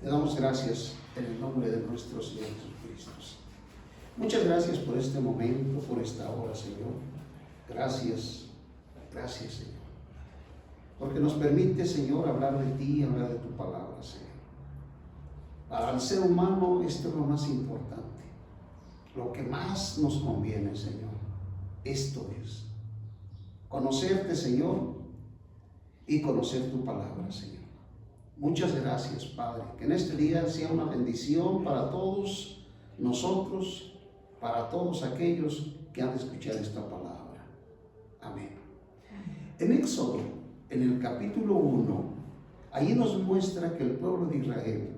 Te damos gracias en el nombre de nuestro Señor Jesucristo. Muchas gracias por este momento, por esta hora, Señor. Gracias, gracias, Señor. Porque nos permite, Señor, hablar de ti, hablar de tu palabra, Señor. Para el ser humano esto es lo más importante, lo que más nos conviene, Señor. Esto es conocerte, Señor, y conocer tu palabra, Señor. Muchas gracias, Padre, que en este día sea una bendición para todos nosotros, para todos aquellos que han de escuchar esta palabra. Amén. En Éxodo, en el capítulo 1, allí nos muestra que el pueblo de Israel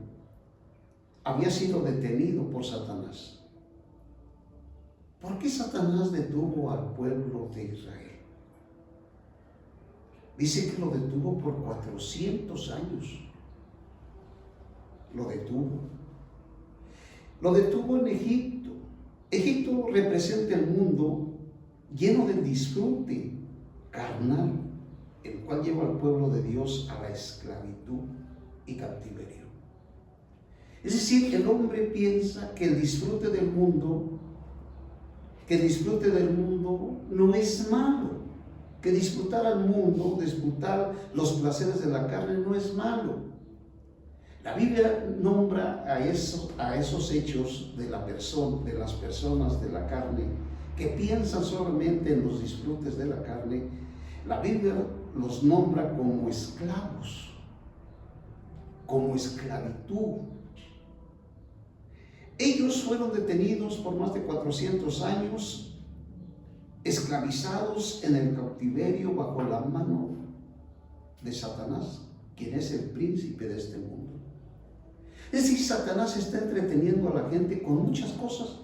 había sido detenido por Satanás. ¿Por qué Satanás detuvo al pueblo de Israel? Dice que lo detuvo por 400 años. Lo detuvo. Lo detuvo en Egipto. Egipto representa el mundo lleno de disfrute carnal, el cual lleva al pueblo de Dios a la esclavitud y cautiverio. Es decir, el hombre piensa que el disfrute del mundo no es malo, que disfrutar al mundo, disfrutar los placeres de la carne no es malo. La Biblia nombra a esos hechos de las personas de la carne que piensan solamente en los disfrutes de la carne. La Biblia los nombra como esclavos, como esclavitud. Ellos fueron detenidos por más de 400 años, esclavizados en el cautiverio bajo la mano de Satanás, quien es el príncipe de este mundo. Es decir, Satanás está entreteniendo a la gente con muchas cosas,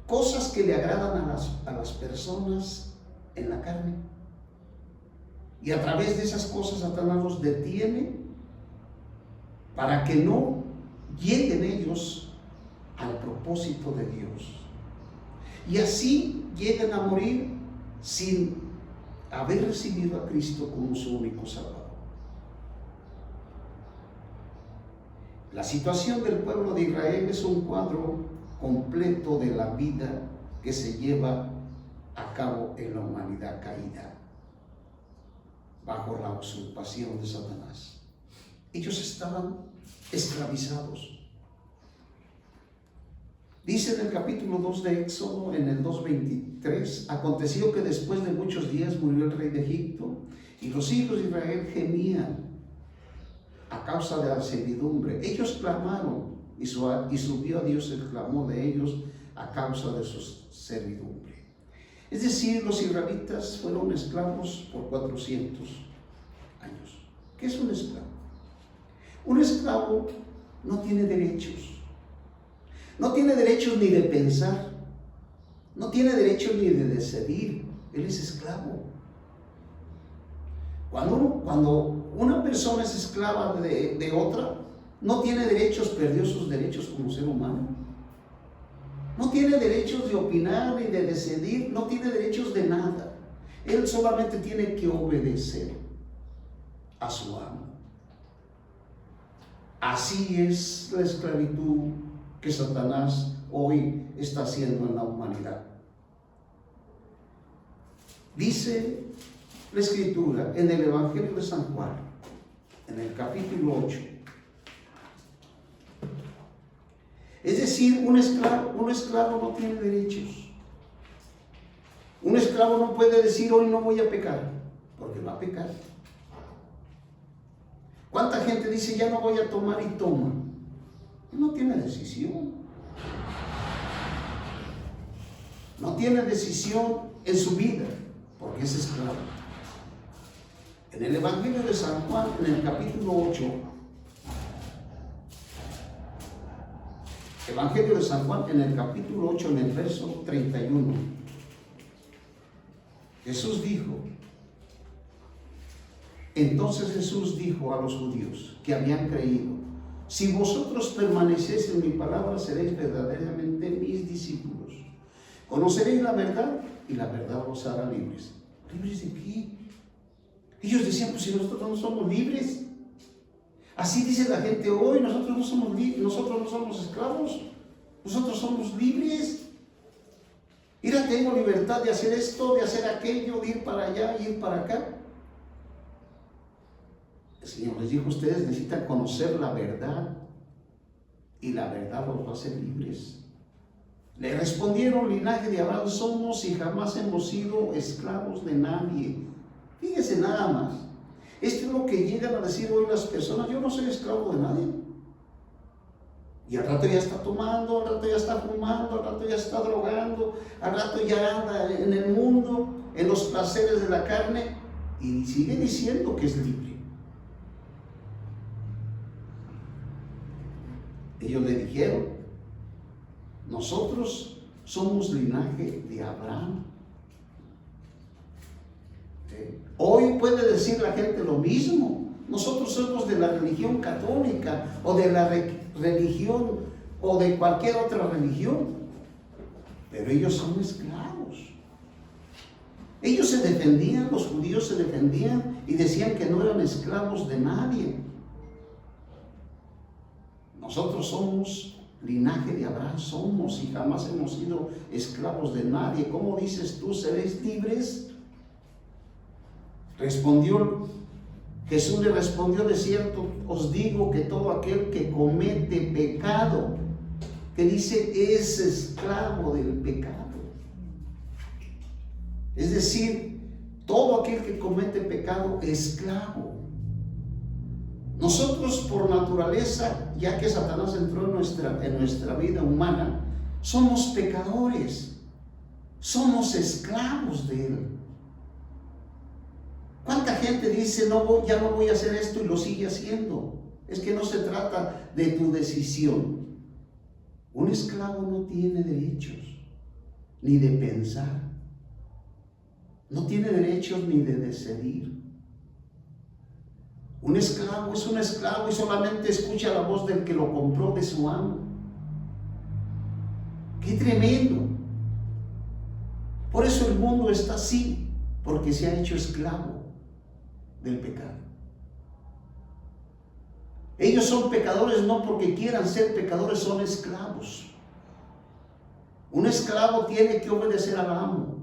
cosas que le agradan a las personas en la carne. Y a través de esas cosas Satanás los detiene para que no lleguen ellos al propósito de Dios. Y así llegan a morir sin haber recibido a Cristo como su único Salvador. La situación del pueblo de Israel es un cuadro completo de la vida que se lleva a cabo en la humanidad caída bajo la usurpación de Satanás. Ellos estaban esclavizados. Dice en el capítulo 2 de Éxodo, en el 2:23, aconteció que después de muchos días murió el rey de Egipto y los hijos de Israel gemían a causa de la servidumbre. Ellos clamaron y subió a Dios el clamor de ellos a causa de su servidumbre. Es decir, los israelitas fueron esclavos por 400 años. ¿Qué es un esclavo? Un esclavo no tiene derechos. No tiene derechos ni de pensar. No tiene derechos ni de decidir. Él es esclavo. Cuando una persona es esclava de otra, no tiene derechos, perdió sus derechos como ser humano. No tiene derechos de opinar ni de decidir, no tiene derechos de nada. Él solamente tiene que obedecer a su amo. Así es la esclavitud que Satanás hoy está haciendo en la humanidad. Dice la Escritura en el Evangelio de San Juan, en el capítulo 8. Es decir, un esclavo no tiene derechos. Un esclavo no puede decir hoy no voy a pecar, porque va a pecar. ¿Cuánta gente dice ya no voy a tomar y toma? No tiene decisión. No tiene decisión en su vida, porque es esclavo. En el Evangelio de San Juan, en el capítulo 8, Evangelio de San Juan, en el capítulo 8, en el verso 31, Jesús dijo, entonces Jesús dijo a los judíos que habían creído, si vosotros permanecéis en mi palabra, seréis verdaderamente mis discípulos. Conoceréis la verdad y la verdad os hará libres. ¿Libres de qué? Ellos decían, pues si nosotros no somos libres. Así dice la gente hoy, nosotros no somos esclavos, nosotros somos libres. Mira, tengo libertad de hacer esto, de hacer aquello, de ir para allá, ir para acá. El Señor les dijo, ustedes necesitan conocer la verdad y la verdad los va a hacer libres. Le respondieron, linaje de Abraham somos y jamás hemos sido esclavos de nadie. Fíjese nada más. Esto es lo que llegan a decir hoy las personas, yo no soy esclavo de nadie. Y al rato ya está tomando, al rato ya está fumando, al rato ya está drogando, al rato ya anda en el mundo, en los placeres de la carne, y sigue diciendo que es libre. Ellos le dijeron, nosotros somos linaje de Abraham. Hoy puede decir la gente lo mismo. Nosotros somos de la religión católica o de la religión o de cualquier otra religión, pero ellos son esclavos. Ellos se defendían, los judíos se defendían y decían que no eran esclavos de nadie. Nosotros somos linaje de Abraham, somos y jamás hemos sido esclavos de nadie. ¿Cómo dices tú, seréis libres? Jesús le respondió, de cierto os digo que todo aquel que comete pecado, que dice, es esclavo del pecado. Es decir, todo aquel que comete pecado, esclavo. Nosotros por naturaleza, ya que Satanás entró en nuestra vida humana, somos pecadores, somos esclavos de él. ¿Cuánta gente dice, ya no voy a hacer esto y lo sigue haciendo? Es que no se trata de tu decisión. Un esclavo no tiene derechos, ni de pensar. No tiene derechos ni de decidir. Un esclavo es un esclavo y solamente escucha la voz del que lo compró, de su amo. ¡Qué tremendo! Por eso el mundo está así, porque se ha hecho esclavo del pecado. Ellos son pecadores no porque quieran ser pecadores, son esclavos. Un esclavo tiene que obedecer al amo.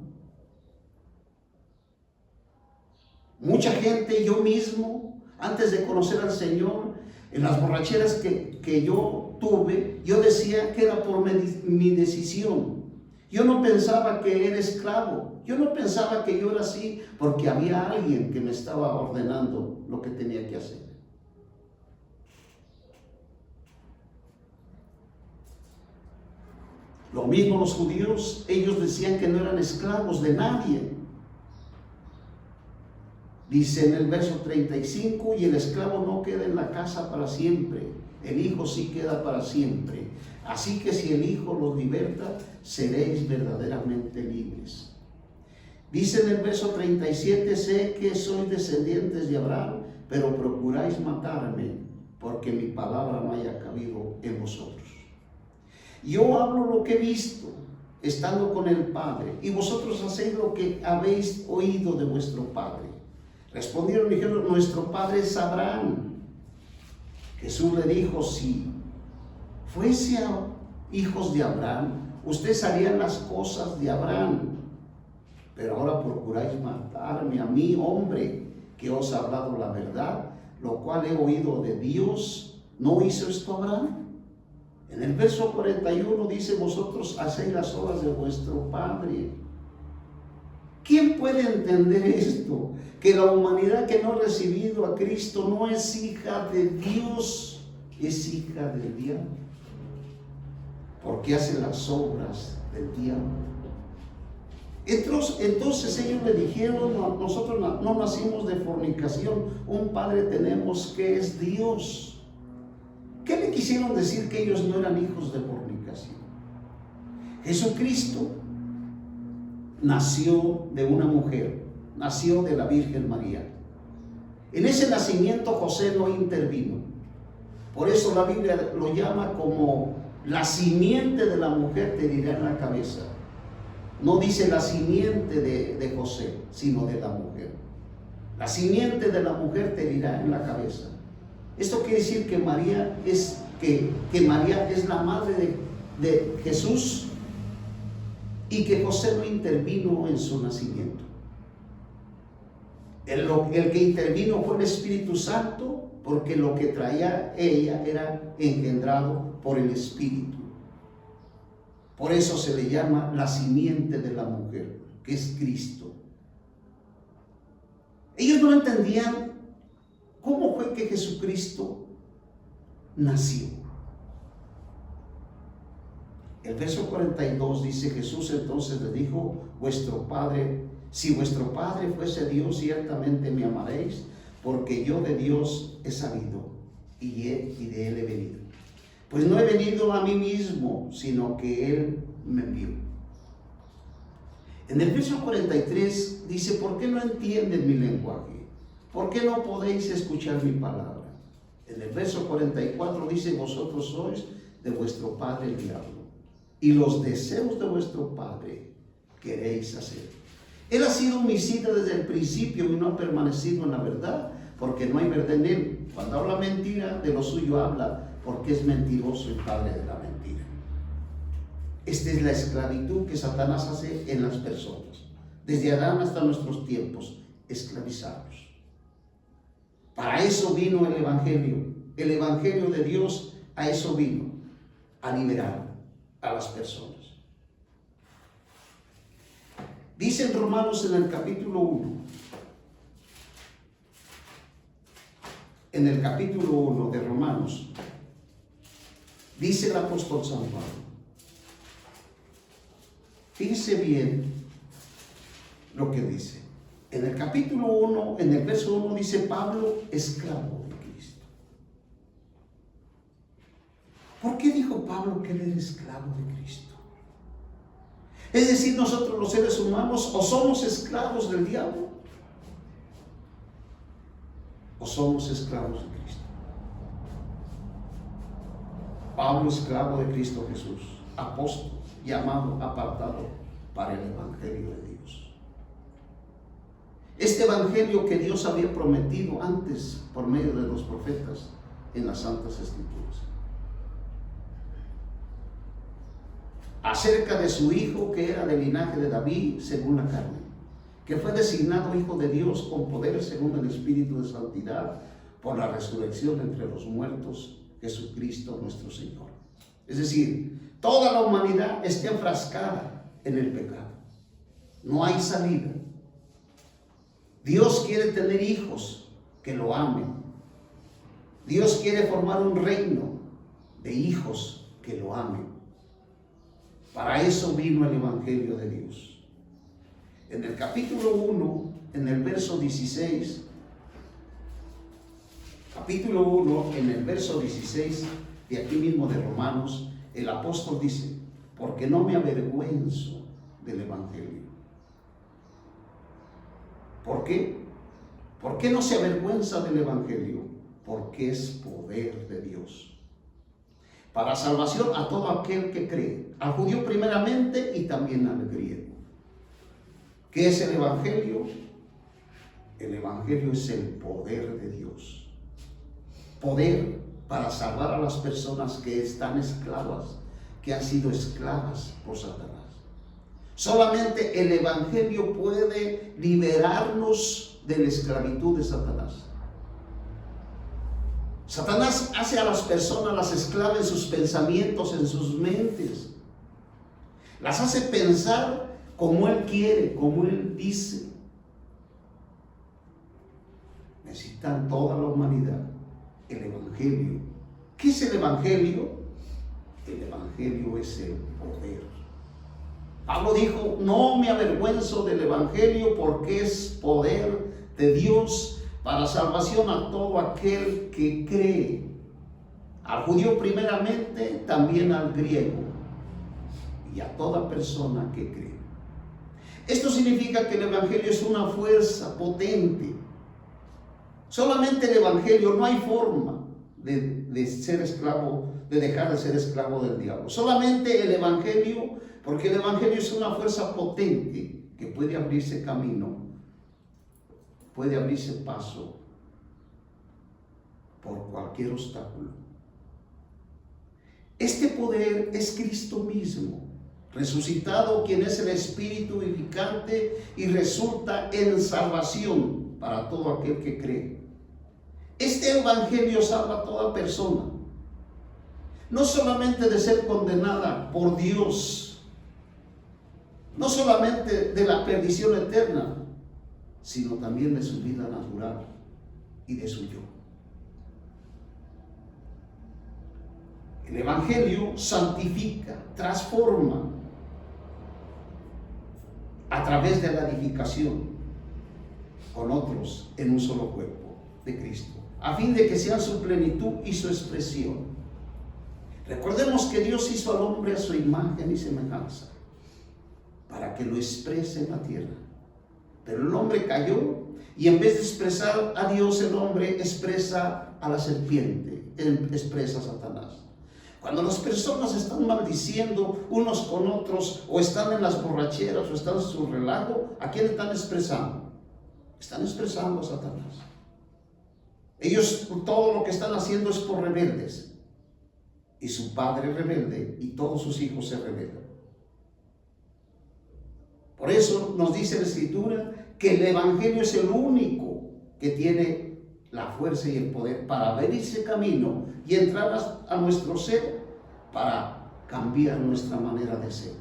Mucha gente, yo mismo, antes de conocer al Señor, en las borracheras que yo tuve, yo decía que era por mi decisión. Yo no pensaba que era esclavo. Yo no pensaba que yo era así porque había alguien que me estaba ordenando lo que tenía que hacer. Lo mismo los judíos, ellos decían que no eran esclavos de nadie. Dice en el verso 35, y el esclavo no queda en la casa para siempre, el hijo sí queda para siempre. Así que si el hijo los liberta, seréis verdaderamente libres. Dice en el verso 37, sé que sois descendientes de Abraham, pero procuráis matarme, porque mi palabra no haya cabido en vosotros. Yo hablo lo que he visto, estando con el Padre, y vosotros hacéis lo que habéis oído de vuestro Padre. Respondieron y dijeron, nuestro Padre es Abraham. Jesús le dijo, si fuese hijos de Abraham, ustedes harían las cosas de Abraham. Pero ahora procuráis matarme a mí, hombre, que os ha hablado la verdad, lo cual he oído de Dios. ¿No hizo esto Abraham? En el verso 41 dice, vosotros hacéis las obras de vuestro padre. ¿Quién puede entender esto? Que la humanidad que no ha recibido a Cristo no es hija de Dios, es hija del diablo. Porque hace las obras del diablo. Entonces ellos le dijeron, nosotros no nacimos de fornicación, un Padre tenemos que es Dios. ¿Qué le quisieron decir que ellos no eran hijos de fornicación? Jesucristo nació de una mujer, nació de la Virgen María. En ese nacimiento José no intervino. Por eso la Biblia lo llama como la simiente de la mujer te herirá en la cabeza. No dice la simiente de José, sino de la mujer. La simiente de la mujer te herirá en la cabeza. Esto quiere decir que María es, María es la madre de Jesús y que José no intervino en su nacimiento. El que intervino fue el Espíritu Santo, porque lo que traía ella era engendrado por el Espíritu. Por eso se le llama la simiente de la mujer, que es Cristo. Ellos no entendían cómo fue que Jesucristo nació. El verso 42 dice: Jesús entonces le dijo: si vuestro Padre fuese Dios, ciertamente me amaréis, porque yo de Dios he sabido y de Él he venido. Pues no he venido a mí mismo, sino que Él me envió. En el verso 43 dice: ¿por qué no entienden mi lenguaje? ¿Por qué no podéis escuchar mi palabra? En el verso 44 dice: vosotros sois de vuestro padre el diablo, y los deseos de vuestro padre queréis hacer. Él ha sido homicida desde el principio y no ha permanecido en la verdad, porque no hay verdad en él. Cuando habla mentira, de lo suyo habla, porque es mentiroso y padre de la mentira. Esta es la esclavitud que Satanás hace en las personas, desde Adán hasta nuestros tiempos, esclavizarlos. Para eso vino el Evangelio de Dios, a eso vino, a liberar a las personas. Dice en Romanos, en el capítulo 1, de Romanos, dice el apóstol San Pablo, fíjese bien lo que dice. En el capítulo 1, en el verso 1 dice: Pablo, esclavo de Cristo. ¿Por qué dijo Pablo que él era esclavo de Cristo? Es decir, nosotros los seres humanos o somos esclavos del diablo o somos esclavos de Cristo. Pablo, esclavo de Cristo Jesús, apóstol, llamado, apartado para el Evangelio de Dios. Este Evangelio que Dios había prometido antes por medio de los profetas en las Santas Escrituras, acerca de su Hijo, que era del linaje de David según la carne, que fue designado Hijo de Dios con poder según el Espíritu de santidad, por la resurrección entre los muertos, Jesucristo nuestro Señor. Es decir, toda la humanidad está enfrascada en el pecado. No hay salida. Dios quiere tener hijos que lo amen. Dios quiere formar un reino de hijos que lo amen. Para eso vino el Evangelio de Dios. En el capítulo 1, en el verso 16, capítulo 1, en el verso 16 de aquí mismo de Romanos, el apóstol dice: porque no me avergüenzo del Evangelio. ¿Por qué? ¿Por qué no se avergüenza del Evangelio? Porque es poder de Dios para salvación a todo aquel que cree, al judío primeramente y también al griego. ¿Qué es el Evangelio? El Evangelio es el poder de Dios. Poder para salvar a las personas que están esclavas, que han sido esclavas por Satanás. Solamente el Evangelio puede liberarnos de la esclavitud de Satanás. Satanás hace a las personas las esclavas en sus pensamientos, en sus mentes. Las hace pensar como él quiere, como él dice. Necesitan toda la humanidad el Evangelio. ¿Qué es el Evangelio? El Evangelio es el poder. Pablo dijo: no me avergüenzo del Evangelio, porque es poder de Dios para salvación a todo aquel que cree, al judío primeramente, también al griego, y a toda persona que cree. Esto significa que el Evangelio es una fuerza potente. Solamente el Evangelio, no hay forma de ser esclavo, de dejar de ser esclavo del diablo. Solamente el Evangelio, porque el Evangelio es una fuerza potente que puede abrirse camino, puede abrirse paso por cualquier obstáculo. Este poder es Cristo mismo, resucitado, quien es el Espíritu vivificante y resulta en salvación para todo aquel que cree. Este evangelio salva a toda persona, no solamente de ser condenada por Dios, no solamente de la perdición eterna, sino también de su vida natural y de su yo. El evangelio santifica, transforma a través de la edificación con otros en un solo cuerpo de Cristo, a fin de que sean su plenitud y su expresión. Recordemos que Dios hizo al hombre a su imagen y semejanza para que lo exprese en la tierra. Pero el hombre cayó y en vez de expresar a Dios, el hombre expresa a la serpiente, expresa a Satanás. Cuando las personas están maldiciendo unos con otros, o están en las borracheras, o están en su relajo, ¿a quién están expresando? Están expresando a Satanás. Ellos todo lo que están haciendo es por rebeldes. Y su padre rebelde, y todos sus hijos se rebelan. Por eso nos dice la Escritura que el evangelio es el único que tiene la fuerza y el poder para abrirse camino y entrar a nuestro ser para cambiar nuestra manera de ser.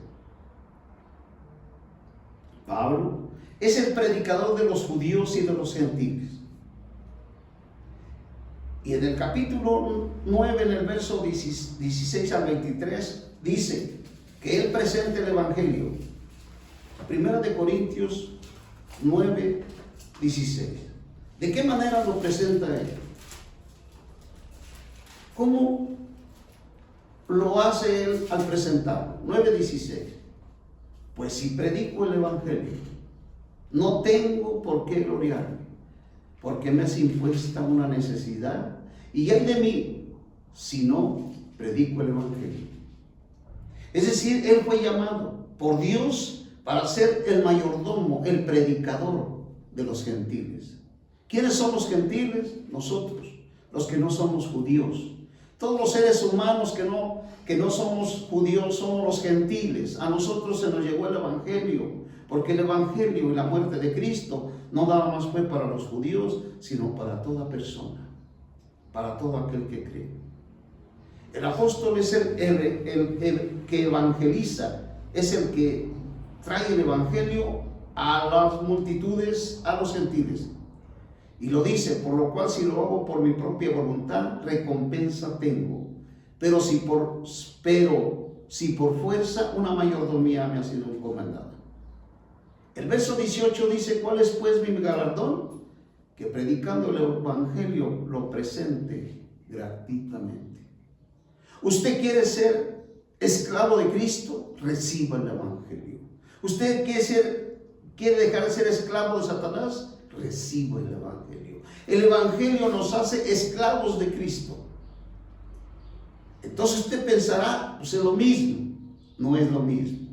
Pablo es el predicador de los judíos y de los gentiles. Y en el capítulo 9, en el verso 16 al 23, dice que él presenta el evangelio. Primera de Corintios 9, 16. ¿De qué manera lo presenta él? ¿Cómo lo hace él al presentarlo? 9:16. Pues si predico el evangelio, no tengo por qué gloriarme, porque me es impuesta una necesidad, y hay de mí si no predico el evangelio. Es decir, él fue llamado por Dios para ser el mayordomo, el predicador de los gentiles. ¿Quiénes son los gentiles? Nosotros, los que no somos judíos. Todos los seres humanos que no somos judíos somos los gentiles. A nosotros se nos llegó el evangelio, porque el evangelio y la muerte de Cristo no nada más fue para los judíos, sino para toda persona, para todo aquel que cree. El apóstol es el que evangeliza, es el que trae el evangelio a las multitudes, a los gentiles. Y lo dice, por lo cual si lo hago por mi propia voluntad, recompensa tengo. Pero si por fuerza, una mayordomía me ha sido encomendada. El verso 18 dice, ¿cuál es pues mi galardón? Que predicando el evangelio lo presente gratuitamente. ¿Usted quiere ser esclavo de Cristo? Reciba el evangelio. ¿Usted quiere dejar de ser esclavo de Satanás? Reciba el evangelio. El evangelio nos hace esclavos de Cristo. Entonces usted pensará, pues es lo mismo. No es lo mismo.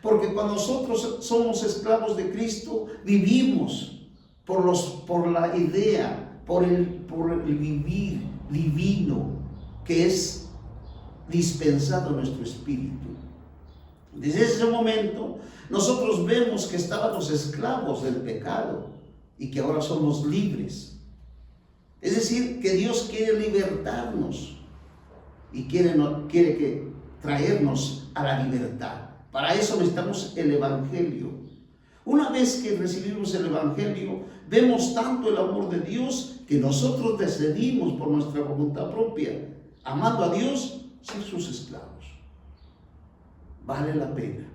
Porque cuando nosotros somos esclavos de Cristo, vivimos por la idea, por el vivir divino que es dispensado en nuestro espíritu. Desde ese momento, nosotros vemos que estábamos esclavos del pecado y que ahora somos libres. Es decir, que Dios quiere libertarnos y quiere traernos a la libertad. Para eso necesitamos el evangelio. Una vez que recibimos el evangelio, vemos tanto el amor de Dios que nosotros decidimos por nuestra voluntad propia, amando a Dios, ser sus esclavos. Vale la pena.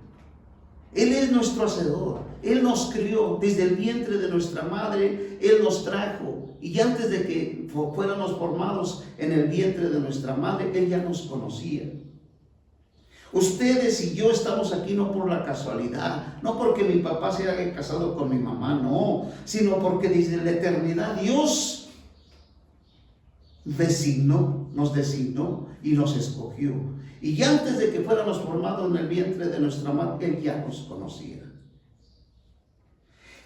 Él es nuestro hacedor. Él nos crió desde el vientre de nuestra madre. Él nos trajo. Y antes de que fuéramos formados en el vientre de nuestra madre, Él ya nos conocía. Ustedes y yo estamos aquí no por la casualidad, no porque mi papá se haya casado con mi mamá, no, sino porque desde la eternidad Dios nos designó y nos escogió. Y antes de que fuéramos formados en el vientre de nuestra madre, Él ya nos conocía.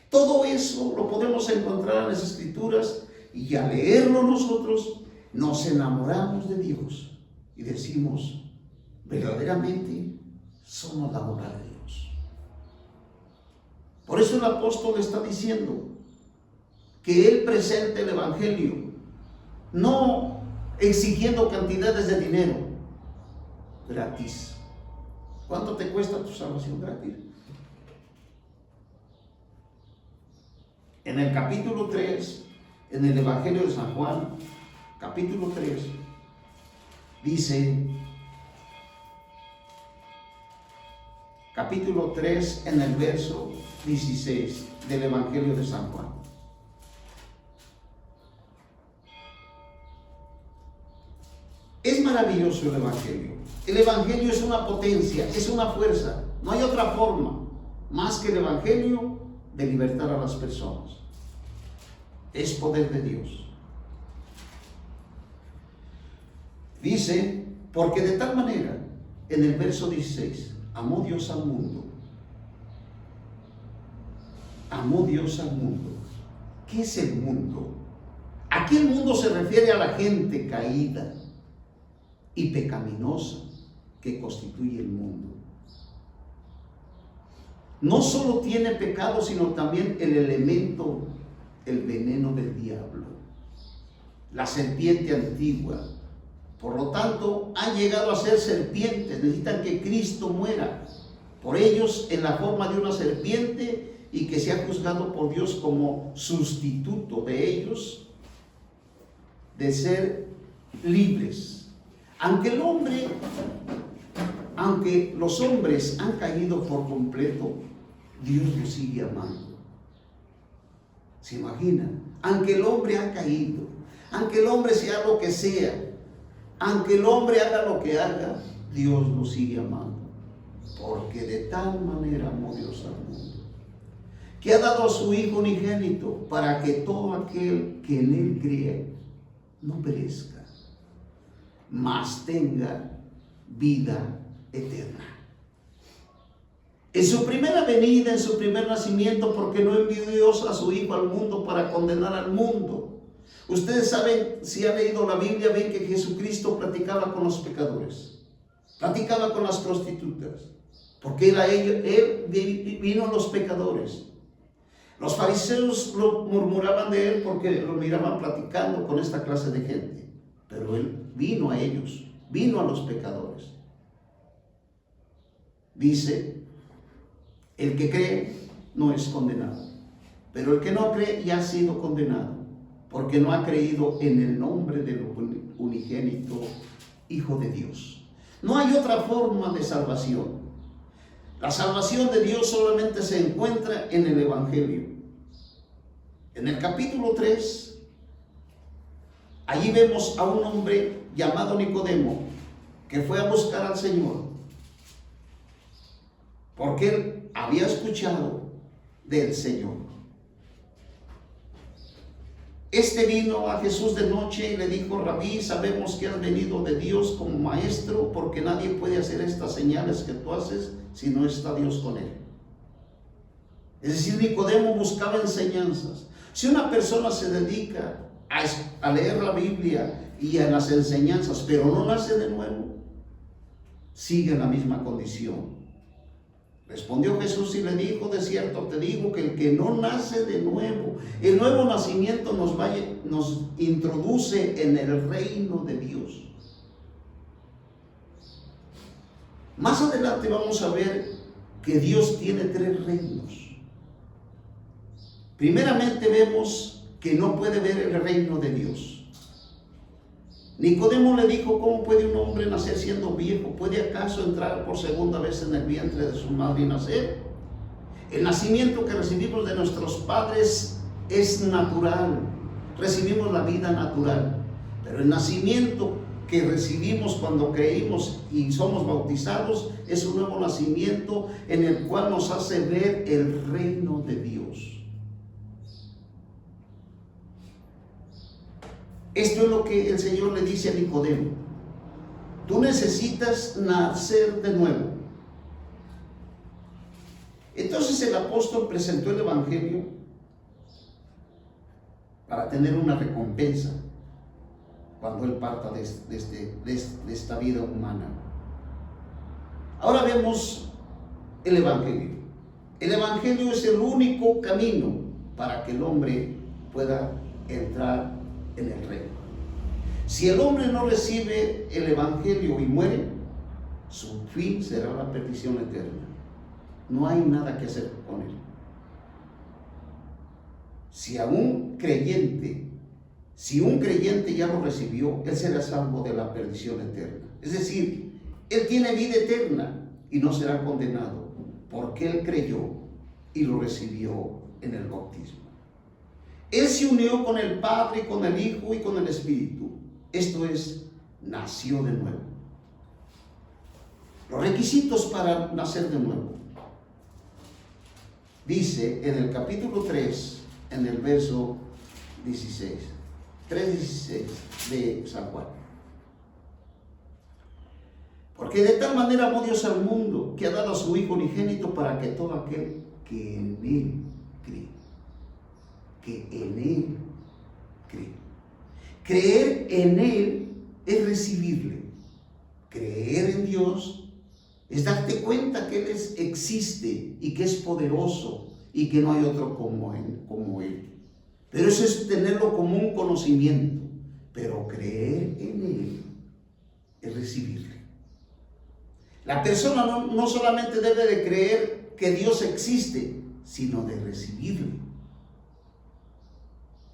Todo eso lo podemos encontrar en las Escrituras y al leerlo nosotros nos enamoramos de Dios y decimos, verdaderamente somos la obra de Dios. Por eso el apóstol está diciendo que él presente el evangelio, no exigiendo cantidades de dinero, gratis. ¿Cuánto te cuesta tu salvación? Gratis. En el capítulo 3, en el Evangelio de San Juan, capítulo 3, dice, capítulo 3, en el verso 16 del Evangelio de San Juan. Es maravilloso el Evangelio. El Evangelio es una potencia, es una fuerza. No hay otra forma más que el Evangelio de libertar a las personas. Es poder de Dios. Dice, porque de tal manera, en el verso 16, amó Dios al mundo. Amó Dios al mundo. ¿Qué es el mundo? Aquí el mundo se refiere a la gente caída y pecaminosa que constituye el mundo. No solo tiene pecado, sino también el elemento, el veneno del diablo, la serpiente antigua. Por lo tanto, han llegado a ser serpientes, necesitan que Cristo muera por ellos en la forma de una serpiente y que sea juzgado por Dios como sustituto de ellos, de ser libres. Aunque los hombres han caído por completo, Dios los sigue amando. ¿Se imaginan? Aunque el hombre ha caído, aunque el hombre sea lo que sea, aunque el hombre haga lo que haga, Dios lo sigue amando. Porque de tal manera amó Dios al mundo, que ha dado a su Hijo unigénito, para que todo aquel que en Él cree no perezca, mas tenga vida eterna. En su primera venida, en su primer nacimiento, porque no envió Dios a su Hijo al mundo para condenar al mundo. Ustedes saben, si han leído la Biblia, ven que Jesucristo platicaba con los pecadores, platicaba con las prostitutas, porque él vino a los pecadores. Los fariseos lo murmuraban de él porque lo miraban platicando con esta clase de gente, pero él vino a ellos, vino a los pecadores. Dice, el que cree no es condenado, pero el que no cree ya ha sido condenado, porque no ha creído en el nombre del unigénito Hijo de Dios. No hay otra forma de salvación. La salvación de Dios solamente se encuentra en el Evangelio. En el capítulo 3, allí vemos a un hombre llamado Nicodemo, que fue a buscar al Señor, porque él había escuchado del Señor. Este vino a Jesús de noche y le dijo, Rabí, sabemos que has venido de Dios como maestro, porque nadie puede hacer estas señales que tú haces si no está Dios con él. Es decir, Nicodemo buscaba enseñanzas. Si una persona se dedica a leer la Biblia y a las enseñanzas, pero no nace de nuevo, sigue en la misma condición. Respondió Jesús y le dijo, de cierto te digo que el que no nace de nuevo, el nuevo nacimiento nos introduce en el reino de Dios. Más adelante vamos a ver que Dios tiene 3 reinos. Primeramente vemos que no puede ver el reino de Dios. Nicodemo le dijo, ¿cómo puede un hombre nacer siendo viejo? ¿Puede acaso entrar por segunda vez en el vientre de su madre y nacer? El nacimiento que recibimos de nuestros padres es natural. Recibimos la vida natural. Pero el nacimiento que recibimos cuando creímos y somos bautizados es un nuevo nacimiento en el cual nos hace ver el reino de Dios. Esto es lo que el Señor le dice a Nicodemo. Tú necesitas nacer de nuevo. Entonces el apóstol presentó el Evangelio para tener una recompensa, cuando Él parta de esta vida humana. Ahora vemos el Evangelio. El Evangelio es el único camino para que el hombre pueda entrar en el reino. Si el hombre no recibe el Evangelio y muere, su fin será la perdición eterna. No hay nada que hacer con él. Si un creyente ya lo recibió, él será salvo de la perdición eterna. Es decir, él tiene vida eterna y no será condenado porque él creyó y lo recibió en el bautismo. Él se unió con el Padre, con el Hijo y con el Espíritu. Esto es, nació de nuevo. Los requisitos para nacer de nuevo. Dice en el capítulo 3, en el verso 16, 3:16 de San Juan. Porque de tal manera amó Dios al mundo, que ha dado a su Hijo unigénito para que todo aquel que en Él cree. Creer en Él es recibirle. Creer en Dios es darte cuenta que Él existe y que es poderoso y que no hay otro como Él. Pero eso es tenerlo como un conocimiento. Pero creer en Él es recibirle. La persona no solamente debe de creer que Dios existe, sino de recibirle.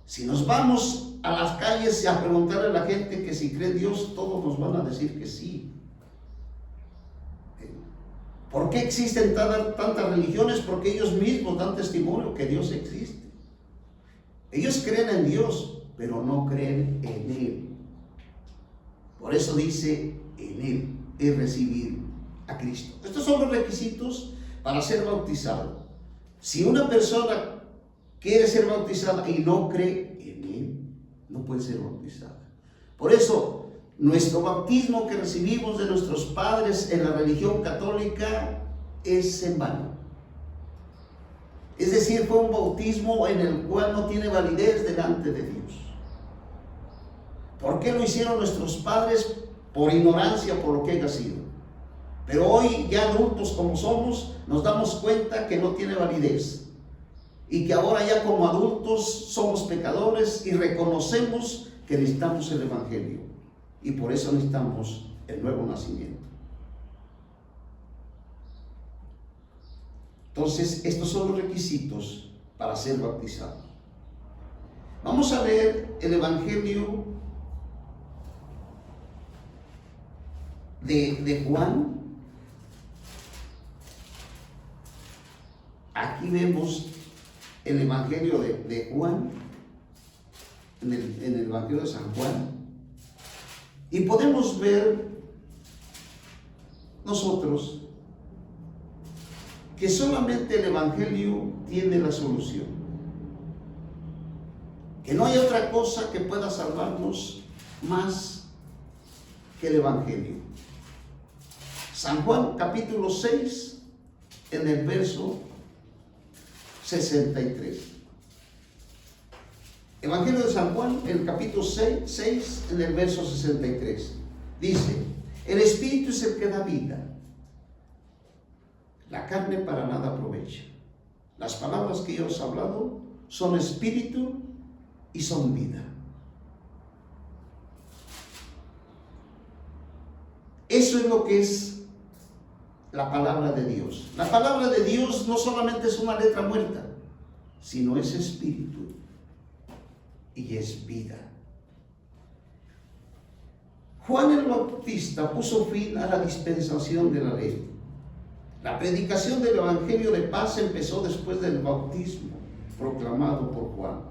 Si nos vamos a las calles a preguntarle a la gente que si cree en Dios, todos nos van a decir que sí. ¿Por qué existen tantas religiones? Porque ellos mismos dan testimonio que Dios existe. Ellos creen en Dios, pero no creen en Él. Por eso dice en Él, es recibir a Cristo. Estos son los requisitos para ser bautizado. Si una persona quiere ser bautizada y no cree en Él, no puede ser bautizada. Por eso, nuestro bautismo que recibimos de nuestros padres en la religión católica es en vano. Es decir, fue un bautismo en el cual no tiene validez delante de Dios. ¿Por qué lo hicieron nuestros padres? Por ignorancia, por lo que haya sido. Pero hoy, ya adultos como somos, nos damos cuenta que no tiene validez. Y que ahora ya como adultos somos pecadores y reconocemos que necesitamos el Evangelio. Y por eso necesitamos el nuevo nacimiento. Entonces, estos son los requisitos para ser bautizado. Vamos a leer el Evangelio de Juan. Aquí vemos el Evangelio de Juan, en el Evangelio de San Juan, y podemos ver nosotros que solamente el Evangelio tiene la solución, que no hay otra cosa que pueda salvarnos más que el Evangelio. San Juan capítulo 6, en el verso 63. Evangelio de San Juan, en el capítulo 6, en el verso 63. Dice: el Espíritu es el que da vida. La carne para nada aprovecha. Las palabras que yo os he hablado son espíritu y son vida. Eso es lo que es la palabra de Dios. La palabra de Dios no solamente es una letra muerta, sino es espíritu y es vida. Juan el Bautista puso fin a la dispensación de la ley. La predicación del Evangelio de paz empezó después del bautismo proclamado por Juan.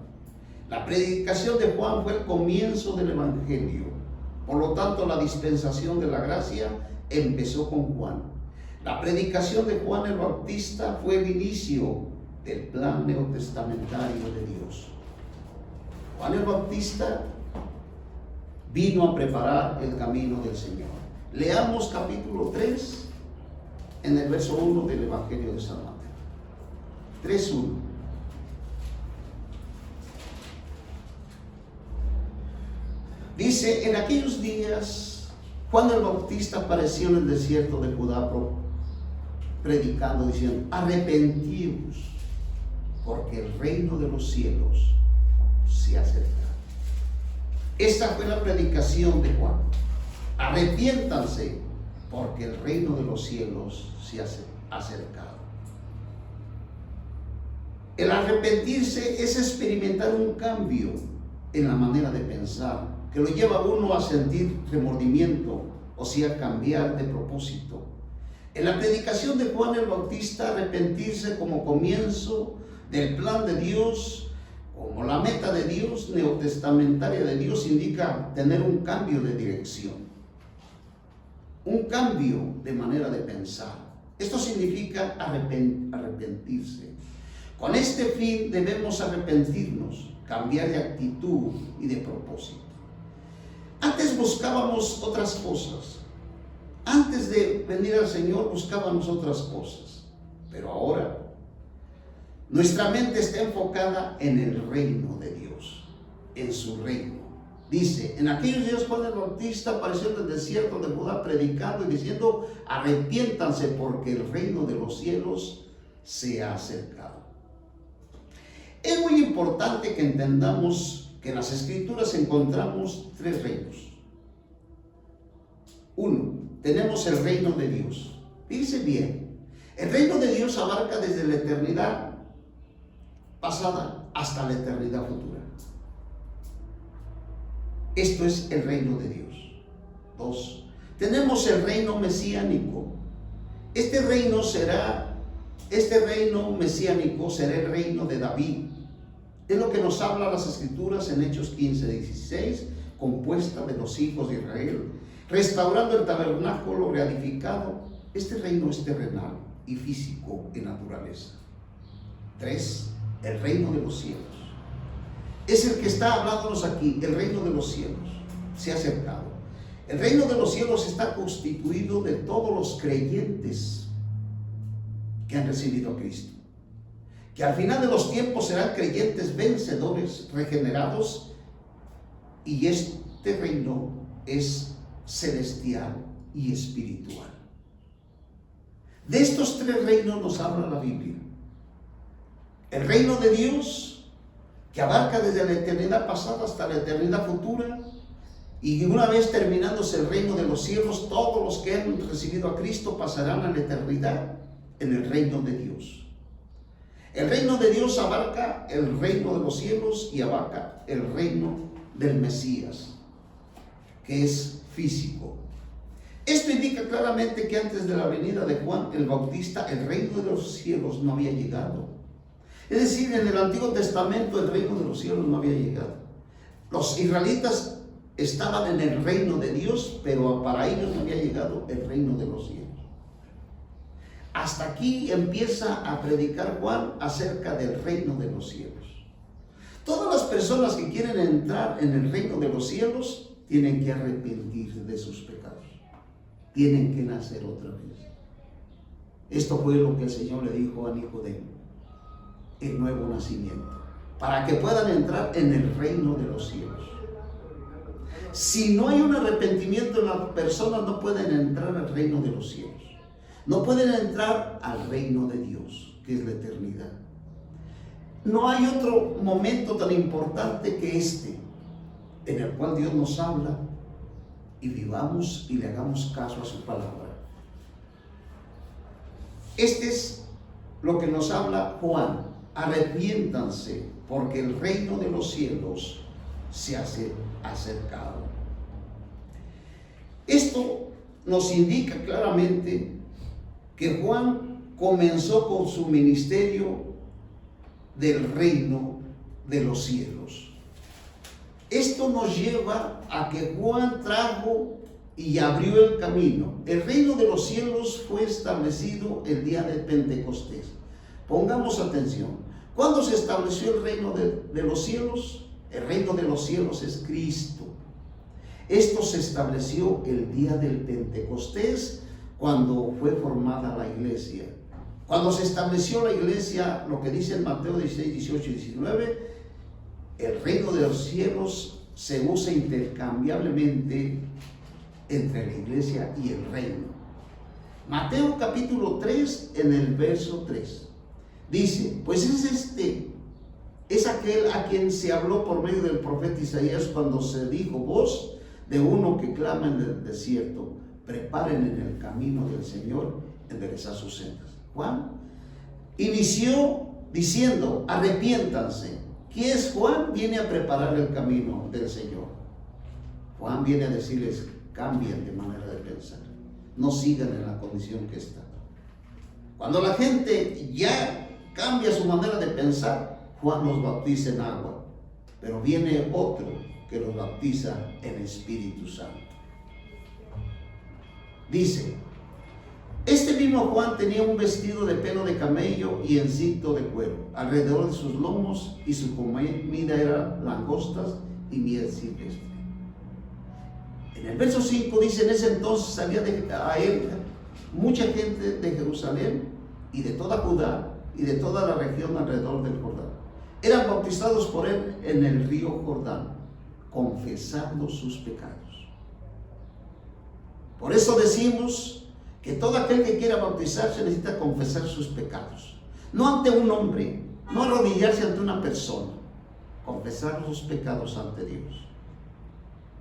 La predicación de Juan fue el comienzo del Evangelio. Por lo tanto, la dispensación de la gracia empezó con Juan. La predicación de Juan el Bautista fue el inicio del plan neotestamentario de Dios. Juan el Bautista vino a preparar el camino del Señor. Leamos capítulo 3, en el verso 1 del Evangelio de San Mateo. 3:1. Dice, en aquellos días, Juan el Bautista apareció en el desierto de Judá predicando, diciendo, arrepentíos, porque el reino de los cielos se acerca. Esta fue la predicación de Juan. Arrepiéntanse, porque el reino de los cielos se ha acercado. El arrepentirse es experimentar un cambio en la manera de pensar, que lo lleva a uno a sentir remordimiento, o sea, cambiar de propósito. En la predicación de Juan el Bautista, arrepentirse como comienzo del plan de Dios, como la meta de Dios, neotestamentaria de Dios, indica tener un cambio de dirección, un cambio de manera de pensar. Esto significa arrepentirse. Con este fin debemos arrepentirnos, cambiar de actitud y de propósito. Antes buscábamos otras cosas. Antes de venir al Señor buscábamos otras cosas. Pero ahora nuestra mente está enfocada en el reino de Dios, en su reino. Dice, en aquellos días Juan el Bautista apareció en el desierto de Judá predicando y diciendo, arrepiéntanse porque el reino de los cielos se ha acercado. Es muy importante que entendamos que en las Escrituras encontramos tres reinos. Uno, tenemos el reino de Dios. Fíjense bien, el reino de Dios abarca desde la eternidad pasada hasta la eternidad futura. Esto es el reino de Dios. Dos, tenemos el reino mesiánico. Este reino mesiánico será el reino de David. Es lo que nos habla las Escrituras en Hechos 15:16, compuesta de los hijos de Israel, restaurando el tabernáculo reedificado. Este reino es terrenal y físico en naturaleza. 3. El reino de los cielos. Es el que está hablándonos aquí, el reino de los cielos. Se ha acercado. El reino de los cielos está constituido de todos los creyentes que han recibido a Cristo, que al final de los tiempos serán creyentes vencedores, regenerados, y este reino es celestial y espiritual. De estos tres reinos nos habla la Biblia. El reino de Dios, que abarca desde la eternidad pasada hasta la eternidad futura, y una vez terminándose el reino de los cielos, todos los que han recibido a Cristo pasarán a la eternidad en el reino de Dios. El reino de Dios abarca el reino de los cielos y abarca el reino del Mesías, que es físico. Esto indica claramente que antes de la venida de Juan el Bautista, el reino de los cielos no había llegado. Es decir, en el Antiguo Testamento el reino de los cielos no había llegado. Los israelitas estaban en el reino de Dios, pero para ellos no había llegado el reino de los cielos. Hasta aquí empieza a predicar Juan acerca del reino de los cielos. Todas las personas que quieren entrar en el reino de los cielos tienen que arrepentirse de sus pecados. Tienen que nacer otra vez. Esto fue lo que el Señor le dijo a Nicodemo, el nuevo nacimiento, para que puedan entrar en el reino de los cielos. Si no hay un arrepentimiento en las personas, no pueden entrar al reino de los cielos. No pueden entrar al reino de Dios, que es la eternidad. No hay otro momento tan importante que este, en el cual Dios nos habla y vivamos y le hagamos caso a su palabra. Este es lo que nos habla Juan. Arrepiéntanse, porque el reino de los cielos se ha acercado. Esto nos indica claramente que Juan comenzó con su ministerio del reino de los cielos. Esto nos lleva a que Juan trajo y abrió el camino. El reino de los cielos fue establecido el día de Pentecostés. Pongamos atención. ¿Cuándo se estableció el reino de los cielos? El reino de los cielos es Cristo. Esto se estableció el día del Pentecostés, cuando fue formada la iglesia. Cuando se estableció la iglesia, lo que dice en Mateo 16, 18 y 19, el reino de los cielos se usa intercambiablemente entre la iglesia y el reino. Mateo capítulo 3 en el verso 3 dice: pues es aquel a quien se habló por medio del profeta Isaías cuando se dijo: voz de uno que clama en el desierto, preparen en el camino del Señor, enderezad sus sendas. Juan inició diciendo: arrepiéntanse. ¿Quién es Juan? Viene a preparar el camino del Señor. Juan viene a decirles: cambien de manera de pensar, no sigan en la condición que está. Cuando la gente ya cambia su manera de pensar, Juan los bautiza en agua, pero viene otro que los bautiza en Espíritu Santo. Dice: este mismo Juan tenía un vestido de pelo de camello y encinto de cuero alrededor de sus lomos, y su comida era langostas y miel silvestre. En el verso 5 dice: en ese entonces salía a él mucha gente de Jerusalén y de toda Judá y de toda la región alrededor del Jordán. Eran bautizados por él en el río Jordán, confesando sus pecados. Por eso decimos que todo aquel que quiera bautizarse necesita confesar sus pecados. No ante un hombre, no arrodillarse ante una persona, confesar sus pecados ante Dios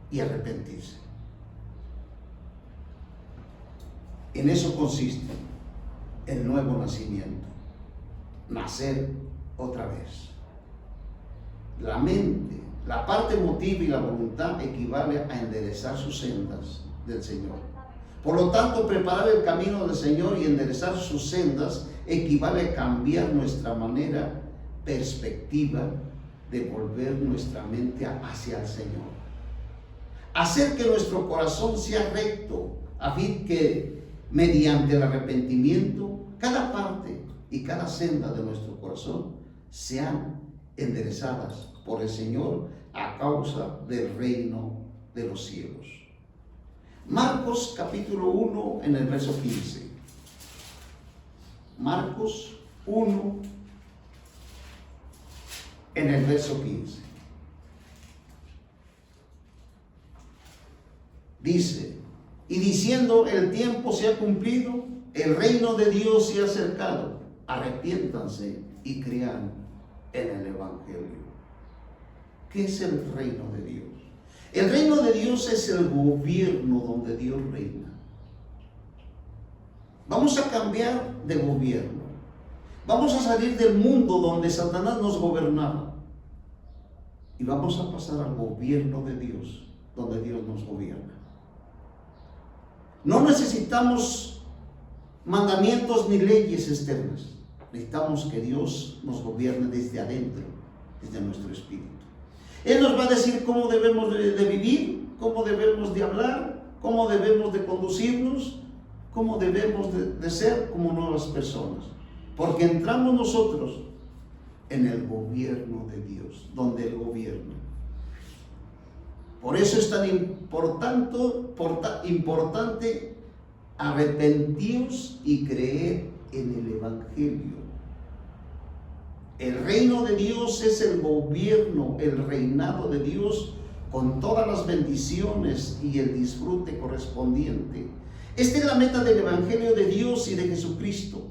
y arrepentirse. En eso consiste el nuevo nacimiento, nacer otra vez. La mente, la parte emotiva y la voluntad equivale a enderezar sus sendas del Señor. Por lo tanto, preparar el camino del Señor y enderezar sus sendas equivale a cambiar nuestra manera, perspectiva de volver nuestra mente hacia el Señor. Hacer que nuestro corazón sea recto, a fin que mediante el arrepentimiento, cada parte y cada senda de nuestro corazón sean enderezadas por el Señor a causa del reino de los cielos. Marcos capítulo 1 en el verso 15. Marcos 1 en el verso 15. Dice: y diciendo: el tiempo se ha cumplido, el reino de Dios se ha acercado, arrepiéntanse y crean en el Evangelio. ¿Qué es el reino de Dios? El reino de Dios es el gobierno donde Dios reina. Vamos a cambiar de gobierno. Vamos a salir del mundo donde Satanás nos gobernaba y vamos a pasar al gobierno de Dios, donde Dios nos gobierna. No necesitamos mandamientos ni leyes externas. Necesitamos que Dios nos gobierne desde adentro, desde nuestro espíritu. Él nos va a decir cómo debemos de vivir, cómo debemos de hablar, cómo debemos de conducirnos, cómo debemos de ser como nuevas personas. Porque entramos nosotros en el gobierno de Dios, donde Él gobierna. Por eso es tan importante arrepentíos y creer en el Evangelio. El reino de Dios es el gobierno, el reinado de Dios con todas las bendiciones y el disfrute correspondiente. Esta es la meta del Evangelio de Dios y de Jesucristo.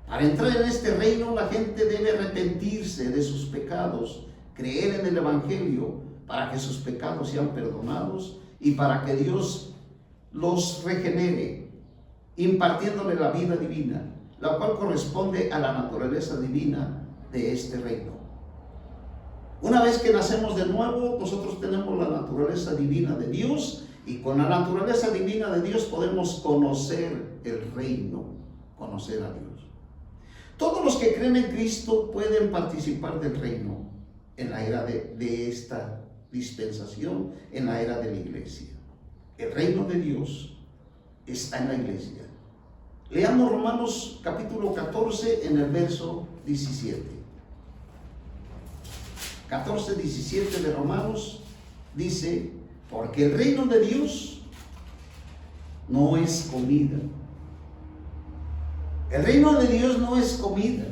Para entrar en este reino, la gente debe arrepentirse de sus pecados, creer en el Evangelio para que sus pecados sean perdonados y para que Dios los regenere, impartiéndole la vida divina, la cual corresponde a la naturaleza divina de este reino. Una vez que nacemos de nuevo, nosotros tenemos la naturaleza divina de Dios, y con la naturaleza divina de Dios podemos conocer el reino, conocer a Dios. Todos los que creen en Cristo pueden participar del reino en la era de esta dispensación, en la era de la iglesia. El reino de Dios está en la iglesia. Leamos Romanos capítulo 14 en el verso 17. 14, 17 de Romanos dice: porque el reino de Dios no es comida. El reino de Dios no es comida,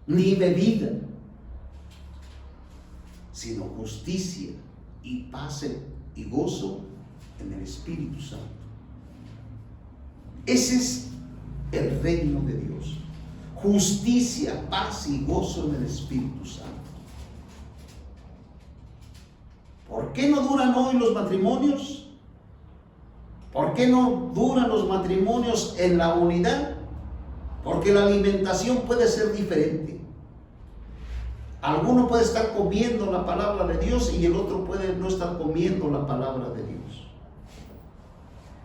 ni bebida, sino justicia y paz y gozo en el Espíritu Santo. Ese es el reino de Dios. Justicia, paz y gozo en el Espíritu Santo. ¿Por qué no duran hoy los matrimonios? ¿Por qué no duran los matrimonios en la unidad? Porque la alimentación puede ser diferente. Alguno puede estar comiendo la palabra de Dios y el otro puede no estar comiendo la palabra de Dios.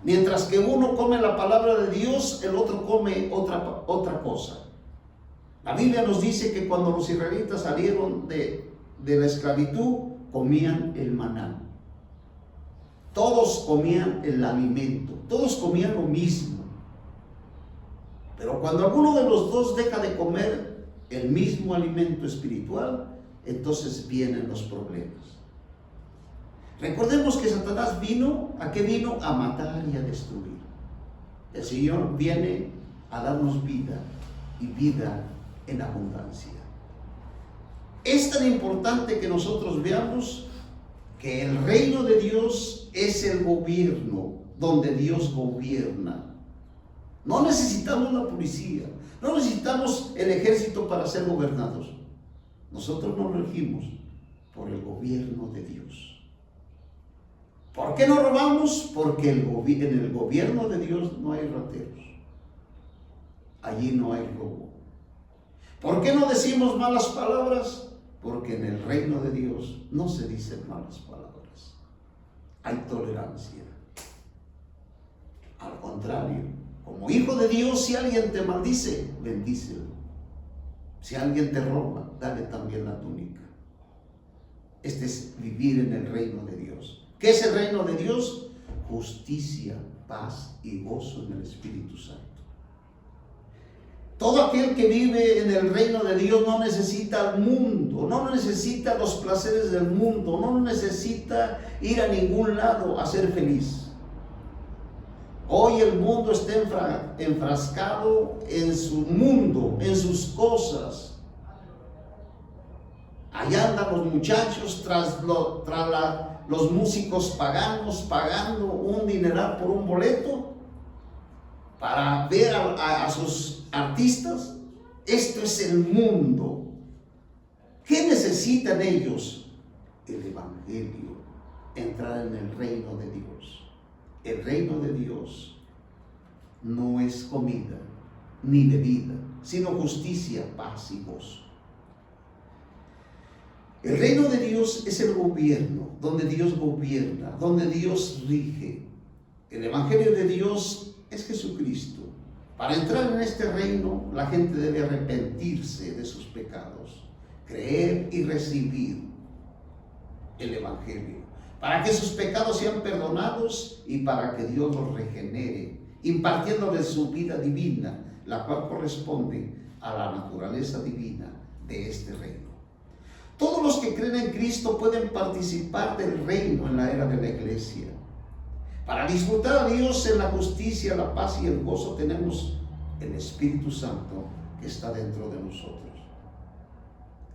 Mientras que uno come la palabra de Dios, el otro come otra cosa. La Biblia nos dice que cuando los israelitas salieron de la esclavitud, comían el maná. Todos comían el alimento, todos comían lo mismo. Pero cuando alguno de los dos deja de comer el mismo alimento espiritual, entonces vienen los problemas. Recordemos que Satanás vino, ¿a qué vino? A matar y a destruir. El Señor viene a darnos vida y vida en abundancia. Es tan importante que nosotros veamos que el reino de Dios es el gobierno donde Dios gobierna. No necesitamos la policía, no necesitamos el ejército para ser gobernados. Nosotros nos regimos por el gobierno de Dios. ¿Por qué no robamos? Porque en el gobierno de Dios no hay rateros. Allí no hay robo. ¿Por qué no decimos malas palabras? Porque en el reino de Dios no se dicen malas palabras. Hay tolerancia. Al contrario, como hijo de Dios, si alguien te maldice, bendícelo. Si alguien te roba, dale también la túnica. Este es vivir en el reino de Dios. ¿Qué es el reino de Dios? Justicia, paz y gozo en el Espíritu Santo. Todo aquel que vive en el reino de Dios no necesita al mundo, no necesita los placeres del mundo, no necesita ir a ningún lado a ser feliz. Hoy el mundo está enfrascado en su mundo, en sus cosas. Allá andan los muchachos tras los músicos paganos, pagando un dineral por un boleto para ver a sus artistas. Esto es el mundo. ¿Qué necesitan ellos? El evangelio, entrar en el reino de Dios. El reino de Dios no es comida ni bebida, sino justicia, paz y gozo. El reino de Dios es el gobierno, donde Dios gobierna, donde Dios rige. El evangelio de Dios es Jesucristo. Para entrar en este reino, la gente debe arrepentirse de sus pecados, creer y recibir el evangelio, para que sus pecados sean perdonados y para que Dios los regenere, impartiéndoles su vida divina, la cual corresponde a la naturaleza divina de este reino. Todos los que creen en Cristo pueden participar del reino en la era de la iglesia. Para disfrutar a Dios en la justicia, la paz y el gozo, tenemos el Espíritu Santo que está dentro de nosotros.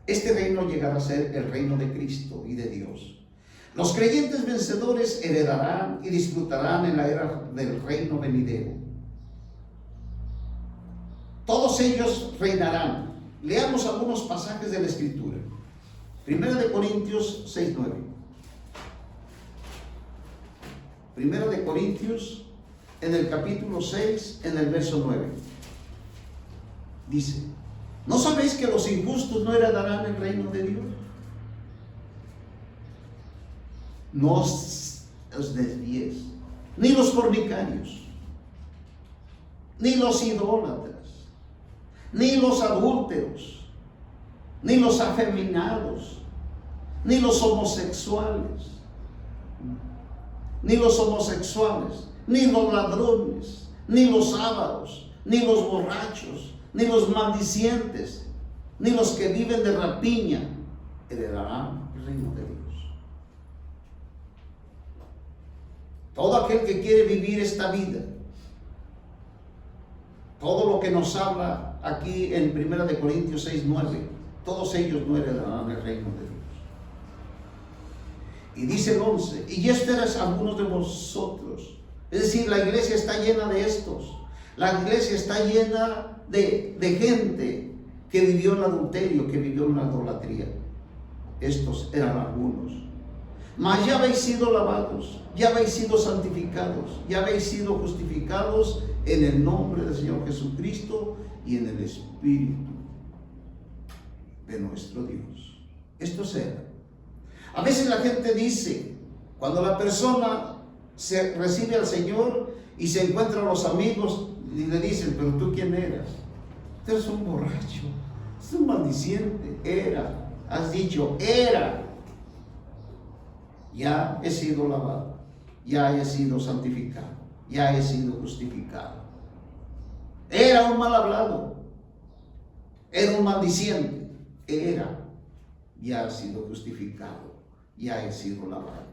Este reino llegará a ser el reino de Cristo y de Dios. Los creyentes vencedores heredarán y disfrutarán en la era del reino venidero. Todos ellos reinarán. Leamos algunos pasajes de la Escritura. 1 Corintios 6:9. 1 Corintios, en el capítulo 6, en el verso 9. Dice: ¿no sabéis que los injustos no heredarán el reino de Dios? No os desvíes, ni los fornicarios, ni los idólatras, ni los adúlteros, ni los afeminados, ni los homosexuales, ni los ladrones, ni los ávaros, ni los borrachos, ni los maldicientes, ni los que viven de rapiña heredarán el reino de Dios. Todo aquel que quiere vivir esta vida, todo lo que nos habla aquí en 1 Corintios 6:9, todos ellos no heredarán el reino de Dios. Y dice el 11, y este eres algunos de vosotros. Es decir, la iglesia está llena de estos. La iglesia está llena de gente que vivió en el adulterio, que vivió en la idolatría. Estos eran algunos. Mas ya habéis sido lavados, ya habéis sido santificados, ya habéis sido justificados en el nombre del Señor Jesucristo y en el Espíritu de nuestro Dios. Esto era. A veces la gente dice, cuando la persona se recibe al Señor y se encuentra a los amigos y le dicen, pero tú ¿quién eras? Tú eres un borracho, es un maldiciente. Era, has dicho, era. Ya he sido lavado, ya he sido santificado, ya he sido justificado. Era un mal hablado, era un maldiciente. Era, ya ha sido justificado, ya he sido lavado.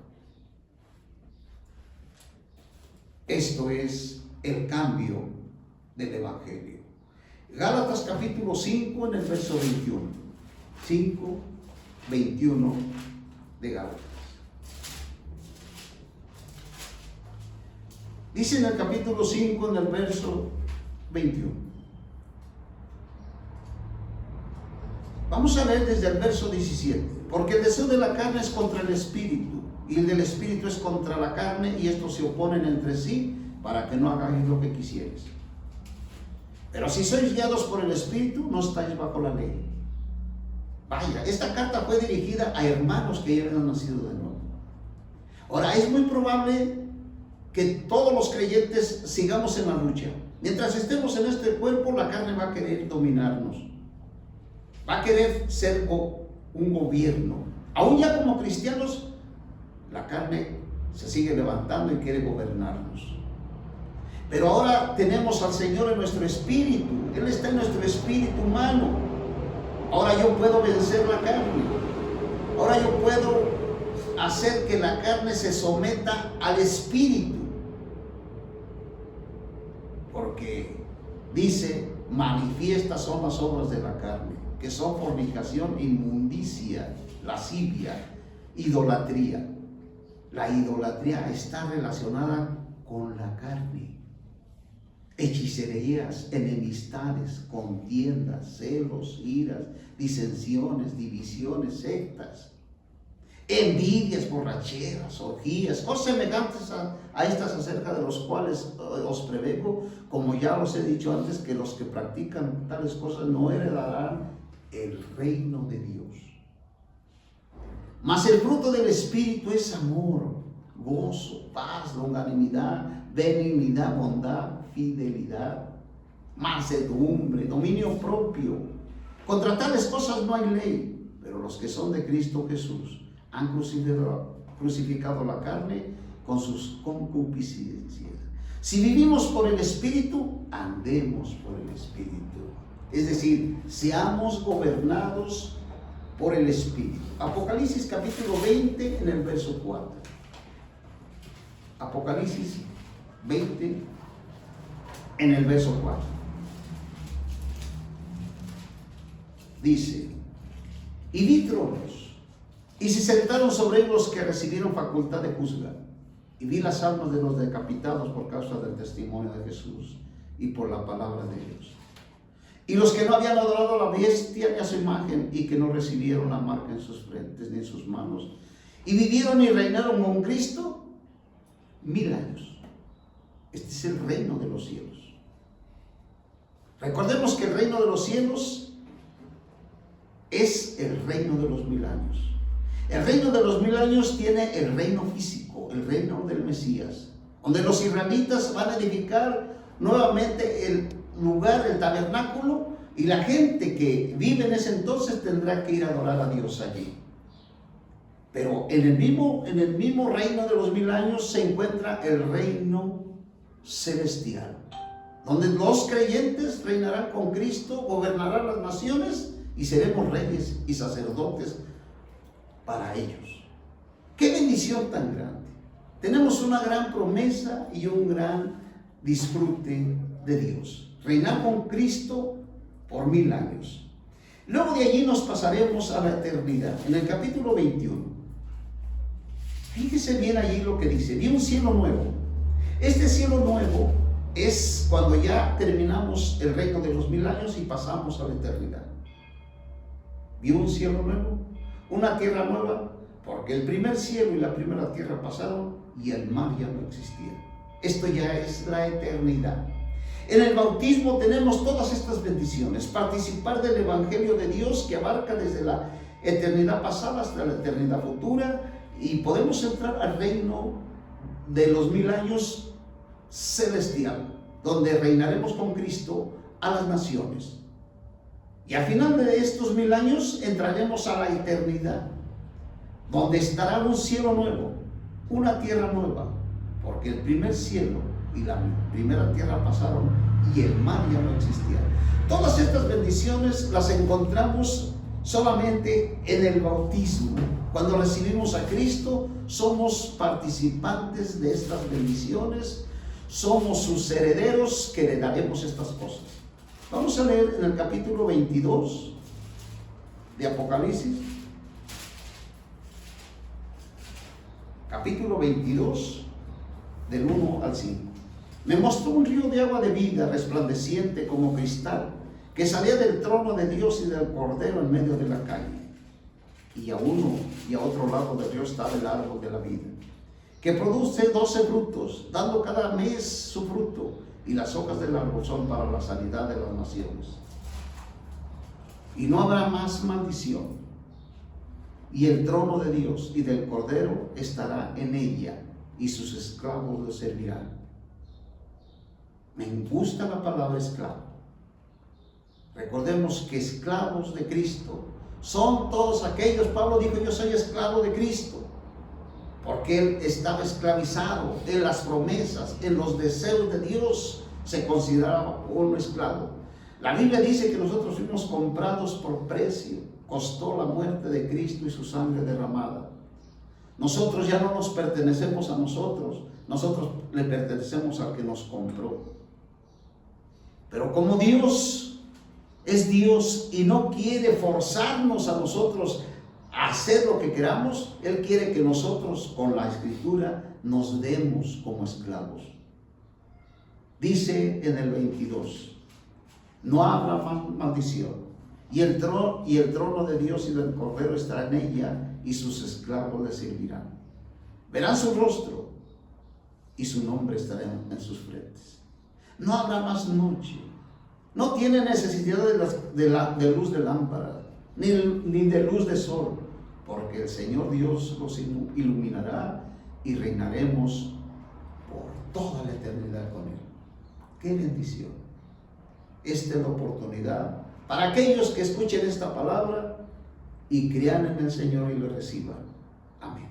Esto es el cambio del Evangelio. Gálatas capítulo 5 en el verso 21. 5, 21 de Gálatas. Dice en el capítulo 5 en el verso 21. Vamos a leer desde el verso 17. Porque el deseo de la carne es contra el espíritu, y el del espíritu es contra la carne, y estos se oponen entre sí para que no hagáis lo que quisierais. Pero si sois guiados por el espíritu, no estáis bajo la ley. Vaya, esta carta fue dirigida a hermanos que ya habían nacido de nuevo. Ahora, es muy probable que todos los creyentes sigamos en la lucha. Mientras estemos en este cuerpo, la carne va a querer dominarnos. Va a querer ser un gobierno. Aún ya como cristianos, la carne se sigue levantando y quiere gobernarnos. Pero ahora tenemos al Señor en nuestro espíritu. Él está en nuestro espíritu humano. Ahora yo puedo vencer la carne. Ahora yo puedo hacer que la carne se someta al espíritu. Porque dice, manifiestas son las obras de la carne, que son fornicación, inmundicia, lascivia, idolatría. La idolatría está relacionada con la carne. Hechicerías, enemistades, contiendas, celos, iras, disensiones, divisiones, sectas, envidias, borracheras, orgías, cosas semejantes a estas, acerca de los cuales os prevengo, como ya os he dicho antes, que los que practican tales cosas no heredarán el reino de Dios. Mas el fruto del Espíritu es amor, gozo, paz, longanimidad, benignidad, bondad, fidelidad, mansedumbre, dominio propio. Contra tales cosas no hay ley, pero los que son de Cristo Jesús han crucificado la carne con sus concupiscencias. Si vivimos por el Espíritu, andemos por el Espíritu. Es decir, seamos gobernados por el Espíritu. Apocalipsis capítulo 20 en el verso 4. Apocalipsis 20 en el verso 4. Dice, y vi tronos, y se sentaron sobre ellos los que recibieron facultad de juzgar. Y vi las almas de los decapitados por causa del testimonio de Jesús y por la palabra de Dios. Y los que no habían adorado a la bestia ni a su imagen, y que no recibieron la marca en sus frentes ni en sus manos, y vivieron y reinaron con Cristo 1000 años. Este es el reino de los cielos. Recordemos que el reino de los cielos es el reino de los 1000 años. El reino de los 1000 años tiene el reino físico, el reino del Mesías, donde los israelitas van a edificar nuevamente el lugar, el tabernáculo, y la gente que vive en ese entonces tendrá que ir a adorar a Dios allí. Pero en el mismo reino de los 1000 años se encuentra el reino celestial, donde los creyentes reinarán con Cristo, gobernarán las naciones y seremos reyes y sacerdotes para ellos. ¡Qué bendición tan grande! Tenemos una gran promesa y un gran disfrute de Dios. Reinar con Cristo por 1000 años. Luego de allí nos pasaremos a la eternidad. En el capítulo 21. Fíjese bien allí lo que dice, vi un cielo nuevo. Este cielo nuevo es cuando ya terminamos el reino de los 1000 años y pasamos a la eternidad. Vi un cielo nuevo, una tierra nueva, porque el primer cielo y la primera tierra pasaron y el mar ya no existía. Esto ya es la eternidad. En el bautismo tenemos todas estas bendiciones, participar del Evangelio de Dios que abarca desde la eternidad pasada hasta la eternidad futura, y podemos entrar al reino de los 1000 años celestial, donde reinaremos con Cristo a las naciones. Y al final de estos 1000 años entraremos a la eternidad, donde estará un cielo nuevo, una tierra nueva, porque el primer cielo y la primera tierra pasaron y el mar ya no existía. Todas estas bendiciones las encontramos solamente en el bautismo. Cuando recibimos a Cristo, somos participantes de estas bendiciones, somos sus herederos que heredaremos estas cosas. Vamos a leer en el capítulo 22 de Apocalipsis. Capítulo 22, del 1 al 5. Me mostró un río de agua de vida, resplandeciente como cristal, que salía del trono de Dios y del Cordero en medio de la calle. Y a uno y a otro lado del río estaba el árbol de la vida, que produce 12 frutos, dando cada mes su fruto, y las hojas del árbol son para la sanidad de las naciones. Y no habrá más maldición, y el trono de Dios y del Cordero estará en ella, y sus esclavos le servirán. Me gusta la palabra esclavo. Recordemos que esclavos de Cristo son todos aquellos. Pablo dijo: yo soy esclavo de Cristo, porque él estaba esclavizado en las promesas, en los deseos de Dios. Se consideraba un esclavo. La Biblia dice que nosotros fuimos comprados por precio, costó la muerte de Cristo y su sangre derramada. Nosotros ya no nos pertenecemos a nosotros, nosotros le pertenecemos al que nos compró. Pero como Dios es Dios y no quiere forzarnos a nosotros a hacer lo que queramos, Él quiere que nosotros con la Escritura nos demos como esclavos. Dice en el 22, no habrá más maldición, y el trono de Dios y del Cordero estará en ella, y sus esclavos le servirán. Verán su rostro, y su nombre estará en sus frentes. No habrá más noche. No tiene necesidad de luz de lámpara, ni de luz de sol, porque el Señor Dios los iluminará y reinaremos por toda la eternidad con Él. ¡Qué bendición! Esta es la oportunidad para aquellos que escuchen esta palabra y crean en el Señor y lo reciban. Amén.